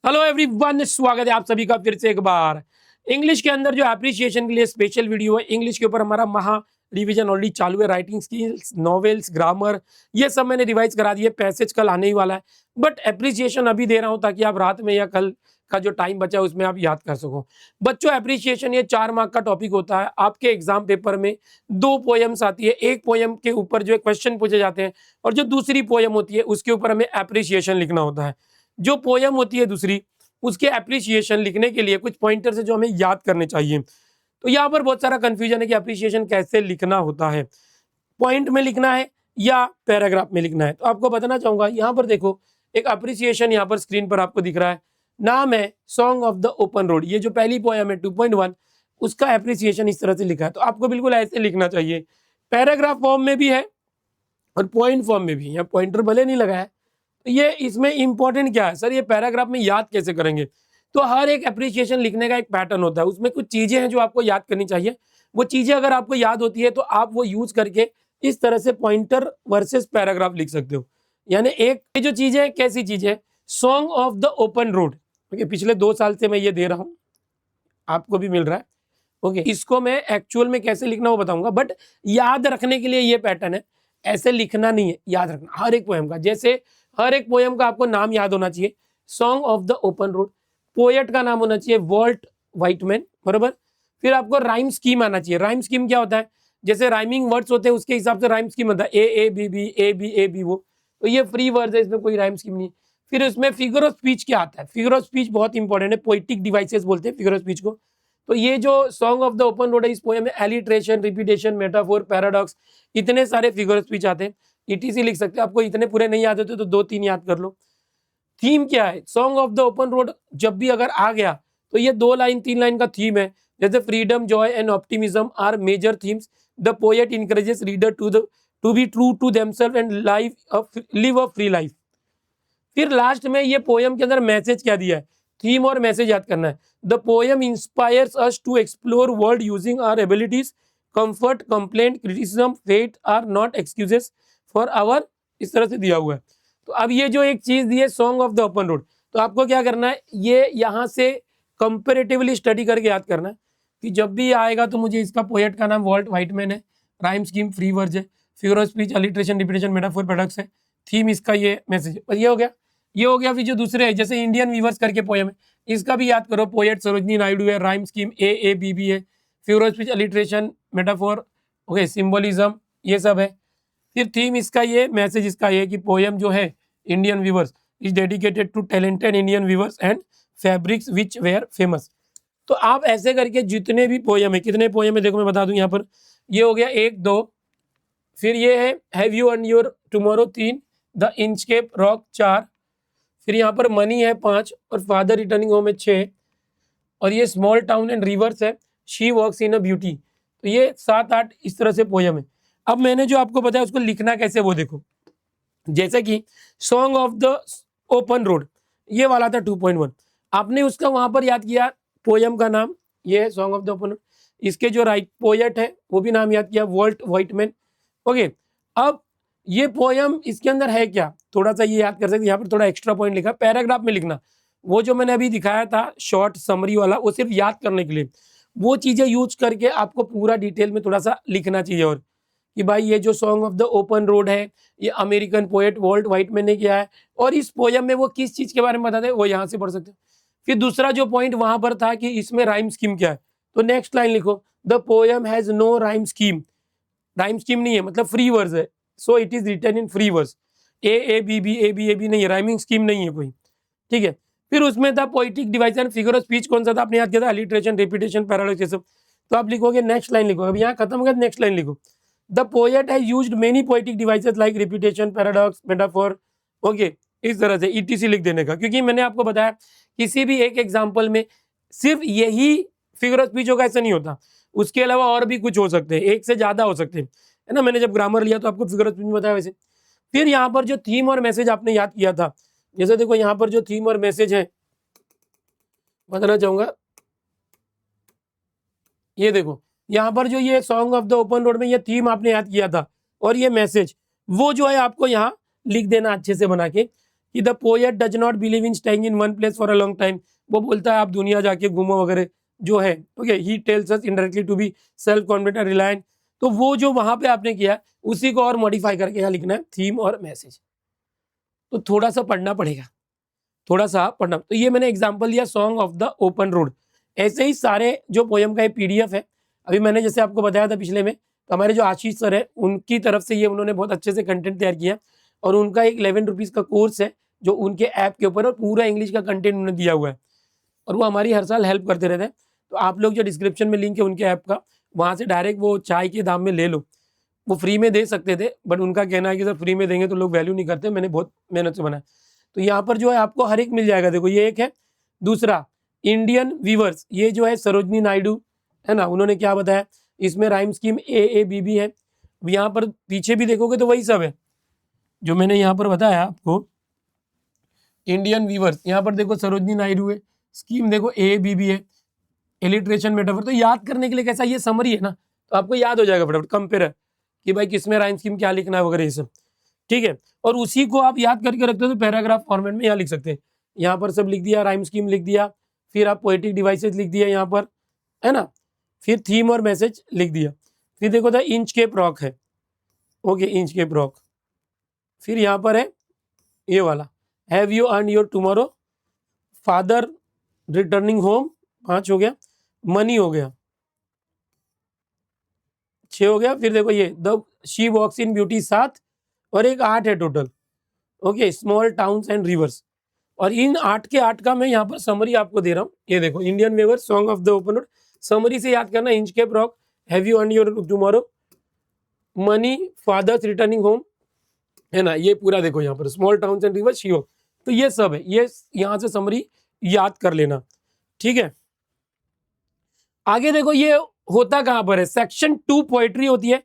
Hello everyone, स्वागत है आप सभी का फिर से एक बार। इंग्लिश के अंदर जो एप्रिसिएशन के लिए स्पेशल वीडियो है, इंग्लिश के ऊपर हमारा महा रिवीजन ऑलरेडी चालू है। राइटिंग स्किल्स, नॉवेल्स, ग्रामर, ये सब मैंने रिवाइज करा दिए। पैसेज कल आने ही वाला है, बट एप्रिसिएशन अभी दे रहा हूं ताकि आप रात में या कल का जो टाइम बचा है उसमें आप याद कर सको। बच्चों, एप्रिसिएशन ये 4 मार्क का टॉपिक होता है। आपके एग्जाम पेपर में 2 पोएम्स आती है। एक पोएम के ऊपर जो क्वेश्चन पूछे जाते हैं और जो दूसरी पोएम होती है उसके ऊपर हमें एप्रिसिएशन लिखना होता है। जो पोयम होती है दूसरी, उसके एप्रिसिएशन लिखने के लिए कुछ पॉइंटर्स है जो हमें याद करने चाहिए। तो यहाँ पर बहुत सारा कंफ्यूजन है कि एप्रिसिएशन कैसे लिखना होता है, पॉइंट में लिखना है या पैराग्राफ में लिखना है। तो आपको बताना चाहूंगा, यहाँ पर देखो एक एप्रिसिएशन यहाँ पर स्क्रीन पर आपको दिख रहा है। नाम है song of the open road. ये जो पहली पोयम है 2.1, उसका एप्रिसिएशन इस तरह से लिखा है। तो आपको बिल्कुल ऐसे लिखना चाहिए। पैराग्राफ फॉर्म में भी है और पॉइंट फॉर्म में भी। यहाँ पॉइंटर भले नहीं लगा है, ये इसमें इंपॉर्टेंट क्या है सर, ये पैराग्राफ में याद कैसे करेंगे। तो हर एक एप्रिसिएशन लिखने का एक पैटर्न होता है, उसमें कुछ चीजें हैं जो आपको याद करनी चाहिए। वो चीजें अगर आपको याद होती है तो आप वो यूज करके इस तरह से पॉइंटर वर्सेस पैराग्राफ लिख सकते हो। यानी एक ये जो चीज है, कैसी चीज है, song of the open road. Okay, पिछले 2 साल से मैं ये दे रहा हूँ, आपको भी मिल रहा है। ओके, इसको मैं एक्चुअल में कैसे लिखना वो बताऊंगा, बट याद रखने के लिए ये पैटर्न है। ऐसे लिखना नहीं है, याद रखना हर एक पोएम का। जैसे हर एक पोएम का आपको नाम याद होना चाहिए, song of the open road. Poet का नाम होना चाहिए वॉल्ट व्हाइटमैन, बराबर। फिर आपको राइम स्कीम आना चाहिए। राइम स्कीम क्या होता है, जैसे राइमिंग वर्ड्स होते हैं उसके हिसाब से राइम स्कीम होता है, A B B A B A B वो। तो ये फ्री वर्ड है, इसमें कोई राइम स्कीम नहीं। फिर इसमें फिगर ऑफ स्पीच क्या आता है। फिगर ऑफ स्पीच बहुत इंपॉर्टेंट है, पोइटिक डिवाइसेस बोलते हैं फिगर ऑफ स्पीच को। तो ये जो song of the open road है, इस पोएम में एलिट्रेशन, रिपीटेशन, मेटाफोर, पैराडॉक्स, इतने सारे फिगर ऑफ स्पीच आते हैं। ईटीसी लिख सकते हो। आपको इतने पूरे नहीं याद होते तो 2-3 याद कर लो। थीम क्या है, song of the open road जब भी अगर आ गया तो ये 2 लाइन 3 लाइन का थीम है। जैसे freedom, joy and optimism are major themes. The poet encourages reader to be true to themselves and live a free life. फिर लास्ट में ये पोएम के अंदर मैसेज क्या दिया है, थीम और मैसेज याद करना है। The poem inspires us to explore world using our abilities. Comfort, complaint, criticism, fate are not excuses for our, इस तरह से दिया हुआ है। तो अब ये जो एक चीज दी है song of the open road, तो आपको क्या करना है, ये यहाँ से कंपेरेटिवली स्टडी करके याद करना है कि जब भी आएगा तो मुझे इसका पोएट का नाम वॉल्ट व्हाइटमैन है, राइम स्कीम फ्री वर्ज है, figure of speech alliteration, repetition, metaphor, paradox है, थीम इसका ये मैसेज है। ये हो गया, ये हो गया। फिर जो दूसरे है, जैसे इंडियन वीवर्स करके पोएम है, इसका भी याद करो। पोएट सरोजनी नायडू है, rhyme scheme A B B है, figure of speech alliteration, metaphor, okay, symbolism, ये सब है। फिर थीम इसका ये, मैसेज इसका ये कि पोएम जो है Indian weavers is dedicated to talented Indian weavers and fabrics which were famous. तो आप ऐसे करके जितने भी पोएम है, कितने पोएम है देखो मैं बता दूं यहाँ पर। ये हो गया 1 2, फिर ये है have you earned your tomorrow 3, the Inchcape rock 4, फिर यहाँ पर मनी है 5 और फादर रिटर्निंग होम है 6, और ये स्मॉल टाउन एंड रिवर्स है, she works in a beauty. तो ये 7-8 इस तरह से पोएम है। अब मैंने जो आपको बताया उसको लिखना कैसे वो देखो। जैसे कि song of the open road ये वाला था 2.1, आपने उसका वहां पर याद किया पोएम का नाम, ये है song of the open road. इसके जो राइट पोएट है वो भी नाम याद किया, वॉल्ट व्हाइटमैन। ओके, अब ये पोएम इसके अंदर है क्या, थोड़ा सा ये याद कर सकते। यहाँ पर थोड़ा एक्स्ट्रा पॉइंट लिखा, पैराग्राफ में लिखना। वो जो मैंने अभी दिखाया था शॉर्ट समरी वाला, वो सिर्फ याद करने के लिए, वो चीजें यूज करके आपको पूरा डिटेल में थोड़ा सा लिखना चाहिए। और कि भाई ये जो song of the open road है, ये अमेरिकन पोएट वॉल्ट व्हाइटमैन ने किया है, और इस पोएम में वो किस चीज के बारे में बताते हैं वो यहाँ से पढ़ सकते हो। फिर दूसरा जो पॉइंट वहां पर था कि इसमें राइम स्कीम क्या है, तो नेक्स्ट लाइन लिखो, the poem has no rhyme scheme. Rhyme scheme नहीं है मतलब फ्री वर्स है, so it is written in free verse. A B B A B A B नहीं है, राइमिंग स्कीम नहीं है कोई, ठीक है। फिर उसमें था poetic device and figure of speech, कौन सा था आपने याद किया था, अलिट्रेशन, रिपीटेशन, पैराडॉक्स, ये सब। तो आप लिखोगे नेक्स्ट लाइन लिखो, अब यहाँ खत्म हो गया, नेक्स्ट लाइन लिखो, the poet has used many poetic devices like repetition, paradox, metaphor. Okay, इस तरह से ईटीसी लिख देने का, क्योंकि मैंने आपको बताया किसी भी एक एग्जाम्पल में सिर्फ यही फिगर ऑफ स्पीच होगा ऐसा नहीं होता, उसके अलावा और भी कुछ हो सकते हैं, एक से ज्यादा हो सकते हैं, है ना। मैंने जब ग्रामर लिया तो आपको फिगर ऑफ स्पीच में बताया वैसे। फिर यहाँ पर जो थीम और मैसेज आपने याद किया था, जैसे देखो यहाँ पर जो थीम और मैसेज है बताना चाहूंगा, ये देखो यहाँ पर जो ये song of the open road में ये थीम आपने याद किया था और ये मैसेज, वो जो है आपको यहाँ लिख देना अच्छे से बना के कि the poet does not believe in staying in one place for a long time, वो बोलता है आप दुनिया जाके घूमो वगैरह जो है, okay. He tells us indirectly to be self confident reliant, तो वो जो वहां पे आपने किया उसी को और मॉडिफाई करके यहाँ लिखना है थीम और मैसेज। तो थोड़ा सा पढ़ना पड़ेगा, थोड़ा सा पढ़ना। तो ये मैंने एग्जांपल दिया song of the open road. ऐसे ही सारे जो पोयम का ये पीडीएफ है, अभी मैंने जैसे आपको बताया था पिछले में, तो हमारे जो आशीष सर है उनकी तरफ से ये उन्होंने बहुत अच्छे से कंटेंट तैयार किया, और उनका एक 11 रुपीज़ का कोर्स है जो उनके ऐप के ऊपर, और पूरा इंग्लिश का कंटेंट उन्होंने दिया हुआ है, और वो हमारी हर साल हेल्प करते रहते हैं। तो आप लोग जो डिस्क्रिप्शन में लिंक है उनके ऐप का, वहाँ से डायरेक्ट वो चाय के दाम में ले लो। वो फ्री में दे सकते थे, बट उनका कहना है कि सर फ्री में देंगे तो लोग वैल्यू नहीं करते, मैंने बहुत मेहनत से बनाया। तो यहाँ पर जो है आपको हर एक मिल जाएगा। देखो ये एक है। दूसरा इंडियन वीवर्स, ये जो है सरोजनी नायडू है ना, उन्होंने क्या बताया, इसमें राइम स्कीम AABB है। यहाँ पर पीछे भी देखोगे तो वही सब है जो मैंने यहाँ पर बताया आपको। इंडियन वीवर्स, यहाँ पर देखो सरोजनी नायडू है, स्कीम देखो AABB है, इलिट्रेशन मेटाफर। तो याद करने के लिए कैसा, ये समरी है ना, तो आपको याद हो जाएगा फटाफट कंपेयर कि भाई किसमें राइम स्कीम क्या लिखना है वगैरह ये सब, ठीक है। और उसी को आप याद करके रखते हो तो पैराग्राफ फॉर्मेट में यहाँ लिख सकते हैं। यहाँ पर सब लिख दिया, राइम स्कीम लिख दिया, फिर आप पोएटिक डिवाइसेस लिख दिया यहाँ पर, है ना, फिर थीम और मैसेज लिख दिया। फिर देखो था इंच के प्रॉक है, ओके, इंच के प्रॉक। फिर यहाँ पर है ये वाला, have you earned your tomorrow, father returning home, 5 हो गया, मनी हो गया, 6 हो गया। फिर देखो ये the she walks in beauty 7, और एक 8 है total, okay, small towns and rivers. और इन 8 के 8 का मैं यहाँ पर समरी आपको दे रहा हूँ। ये देखो, Indian weaver, song of the open road, summary से याद करना, इंच के प्रॉक, have you earned your tomorrow, money, father's returning home, है ना, ये पूरा देखो यहाँ पर, small towns and rivers, she walk. तो ये सब है, ये यहाँ से समरी याद कर लेना, ठीक है। आगे देखो ये होता कहाँ पर है, सेक्शन 2 पोएट्री होती है।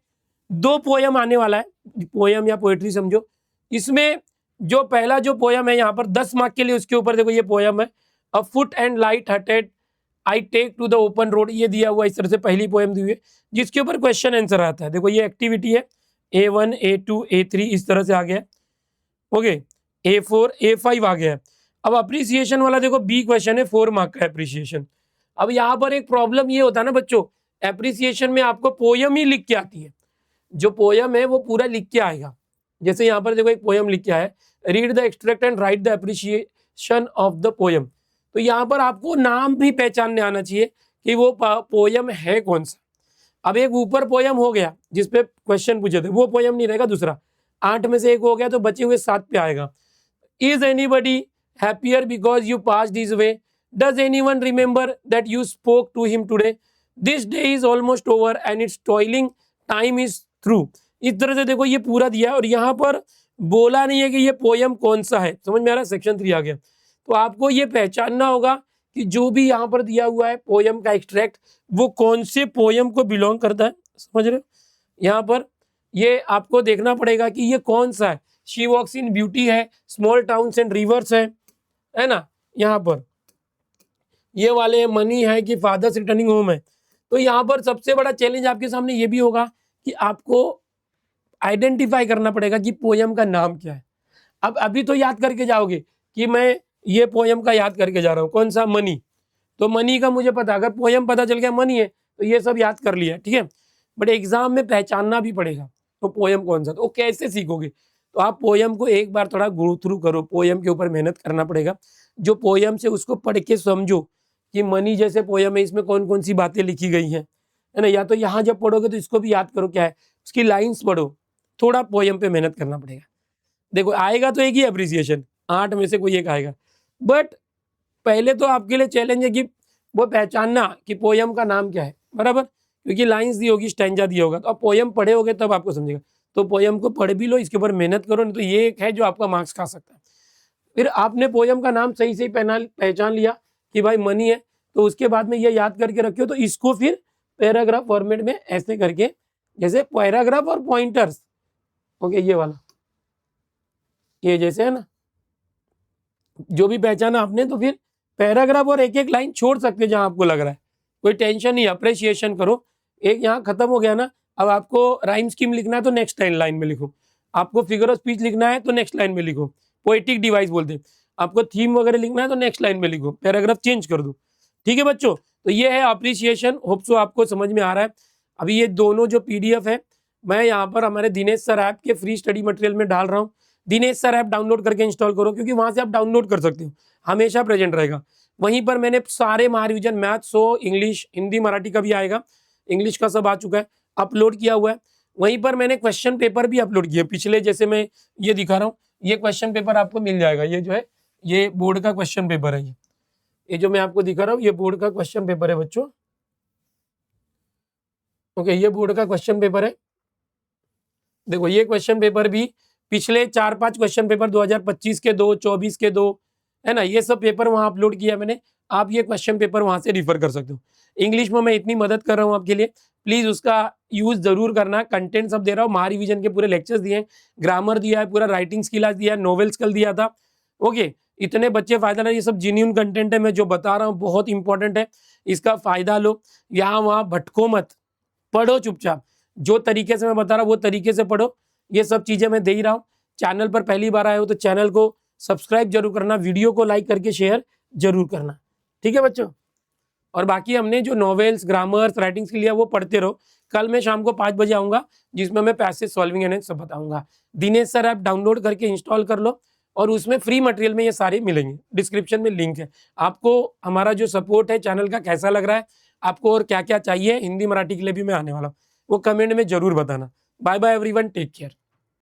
2 पोयम आने वाला है, पोयम या पोएट्री समझो। इसमें जो पहला जो पोयम है यहाँ पर 10 मार्क के लिए, उसके ऊपर देखो ये पोयम है, afoot and light hearted I take to the open road, ये दिया हुआ इस तरह से पहली पोयम दी हुई है, जिसके ऊपर क्वेश्चन आंसर आता है। देखो ये एक्टिविटी है, A1 A2 A3 इस तरह से आ गया, ओके, A4 A5 आ गया है। अब अप्रिसिएशन वाला देखो बी क्वेश्चन है, 4 मार्क का अप्रिसिएशन। अब यहाँ पर एक प्रॉब्लम ये होता है ना बच्चों, एप्रिसिएशन में आपको पोयम ही लिख के आती है, जो पोयम है वो पूरा लिख के आएगा। जैसे यहाँ पर देखो एक पोयम लिख के आया है, read the extract and right the appreciation of the poem. तो यहाँ पर आपको नाम भी पहचानने आना चाहिए कि वो पोयम है कौन सा। अब एक ऊपर पोयम हो गया जिसपे क्वेश्चन पूछे थे, वो पोयम नहीं रहेगा, दूसरा 8 में से एक हो गया, तो बचे हुए 7 पे आएगा। Is anybody happier because you pass this way, does anyone remember that you spoke to him today, this day is almost over and its toiling time is through. इस तरह से देखो ये पूरा दिया है, और यहाँ पर बोला नहीं है कि ये पोयम कौन सा है, समझ में आ रहा है, सेक्शन 3 आ गया। तो आपको ये पहचानना होगा कि जो भी यहाँ पर दिया हुआ है पोयम का एक्सट्रैक्ट, वो कौन से पोयम को बिलोंग करता है, समझ रहे हो। यहाँ पर ये आपको देखना पड़ेगा कि ये कौन सा है। शी वॉक्स इन ब्यूटी है, स्मॉल टाउन्स एंड रिवर्स है ना, यहाँ पर ये वाले मनी है कि फादर्स रिटर्निंग होम है। तो यहाँ पर सबसे बड़ा चैलेंज आपके सामने ये भी होगा कि आपको आइडेंटिफाई करना पड़ेगा कि पोयम का नाम क्या है। अब अभी तो याद करके जाओगे कि मैं ये पोयम का याद करके जा रहा हूँ, कौन सा, मनी, तो मनी का मुझे पता, अगर पोयम पता चल गया मनी है तो ये सब याद कर लिया, ठीक है। बट एग्जाम में पहचानना भी पड़ेगा तो पोयम कौन सा, तो कैसे सीखोगे, तो आप पोयम को एक बार थोड़ा गो थ्रू करो, पोयम के ऊपर मेहनत करना पड़ेगा। जो पोयम से उसको पढ़ के समझो कि मनी जैसे पोयम है, इसमें कौन कौन सी बातें लिखी गई हैं, है ना। या तो यहाँ जब पढ़ोगे तो इसको भी याद करो क्या है, उसकी लाइन्स पढ़ो, थोड़ा पोयम पे मेहनत करना पड़ेगा। देखो आएगा तो एक ही अप्रिसिएशन, 8 में से कोई एक आएगा, बट पहले तो आपके लिए चैलेंज है कि वो पहचानना कि पोयम का नाम क्या है, बराबर, क्योंकि लाइंस दी होगी, स्टैंजा दिया होगा, तो आप पोयम पढ़े होगे तब आपको समझेगा। तो पोयम को पढ़ भी लो, इसके ऊपर मेहनत करो, नहीं तो ये एक है जो आपका मार्क्स खा सकता है। फिर आपने पोयम का नाम सही सही पहचान लिया कि भाई मनी है, तो उसके बाद में ये याद करके रखियो, तो इसको फिर पैराग्राफ फॉर्मेट में ऐसे करके, जैसे पैराग्राफ और पॉइंटर्स, ओके, ये वाला, ये जैसे है ना, जो भी पहचाना आपने, तो फिर पैराग्राफ और एक एक लाइन छोड़ सकते हैं जहां आपको लग रहा है, कोई टेंशन नहीं, अप्रिसिएशन करो। एक यहाँ खत्म हो गया ना, अब आपको राइम स्कीम लिखना है तो नेक्स्ट लाइन में लिखो, आपको फिगर ऑफ स्पीच लिखना है तो नेक्स्ट लाइन में लिखो, पोएटिक डिवाइस बोलते हैं। आपको थीम वगैरह लिखना है तो नेक्स्ट लाइन में लिखो, पैराग्राफ चेंज कर दो। ठीक है बच्चों, तो ये है अप्रिसिएशन। होप सो आपको समझ में आ रहा है। अभी ये दोनों जो पीडीएफ है मैं यहाँ पर हमारे दिनेश सर ऐप के फ्री स्टडी मटेरियल में डाल रहा हूँ। दिनेश सर ऐप डाउनलोड करके इंस्टॉल करो, क्योंकि वहां से आप डाउनलोड कर सकते हो, हमेशा प्रेजेंट रहेगा। वहीं पर मैंने सारे महारिविजन मैथ्स हो, इंग्लिश, हिंदी, मराठी का भी आएगा, इंग्लिश का सब आ चुका है, अपलोड किया हुआ है। वहीं पर मैंने क्वेश्चन पेपर भी अपलोड किए पिछले, जैसे मैं ये दिखा रहा हूँ, ये क्वेश्चन पेपर आपको मिल जाएगा। ये जो है ये बोर्ड का क्वेश्चन पेपर है। ये जो मैं आपको दिखा रहा हूँ ये बोर्ड का क्वेश्चन पेपर है बच्चों। ओके, ये बोर्ड का क्वेश्चन पेपर है। देखो ये क्वेश्चन पेपर भी पिछले 4-5 क्वेश्चन पेपर 2025 के 2, 24 के 2, है ना, ये सब पेपर वहां अपलोड किया मैंने। आप ये क्वेश्चन पेपर वहां से रिफर कर सकते हो। इंग्लिश में मैं इतनी मदद कर रहा हूँ आपके लिए, प्लीज उसका यूज जरूर करना। कंटेंट सब दे रहा हूँ, महारिविजन के पूरे लेक्चर्स दिए हैं, ग्रामर दिया है, पूरा राइटिंग स्किल आज दिया है, नॉवेल्स कल दिया था। ओके, इतने बच्चे फायदा ले, ये सब जेन्युइन कंटेंट है, मैं जो बता रहा हूँ बहुत इंपॉर्टेंट है, इसका फायदा लो। यहाँ वहाँ भटको मत, पढ़ो चुपचाप, जो तरीके से मैं बता रहा हूँ वो तरीके से पढ़ो। ये सब चीजें मैं दे ही रहा हूँ। चैनल पर पहली बार आए हो तो चैनल को सब्सक्राइब जरूर करना, वीडियो को लाइक करके शेयर जरूर करना। ठीक है बच्चों, और बाकी हमने जो नॉवेल्स, ग्रामर्स, राइटिंग्स के लिए वो पढ़ते रहो। कल मैं शाम को 5 बजे आऊंगा, जिसमें मैं पैसेज सॉल्विंग एंड सब बताऊंगा। दिनेश सर ऐप डाउनलोड करके इंस्टॉल कर लो, और उसमें फ्री मटेरियल में ये सारे मिलेंगे, डिस्क्रिप्शन में लिंक है। आपको हमारा जो सपोर्ट है चैनल का कैसा लग रहा है, आपको और क्या क्या चाहिए, हिंदी मराठी के लिए भी मैं आने वाला हूँ, वो कमेंट में जरूर बताना। Bye bye everyone, take care.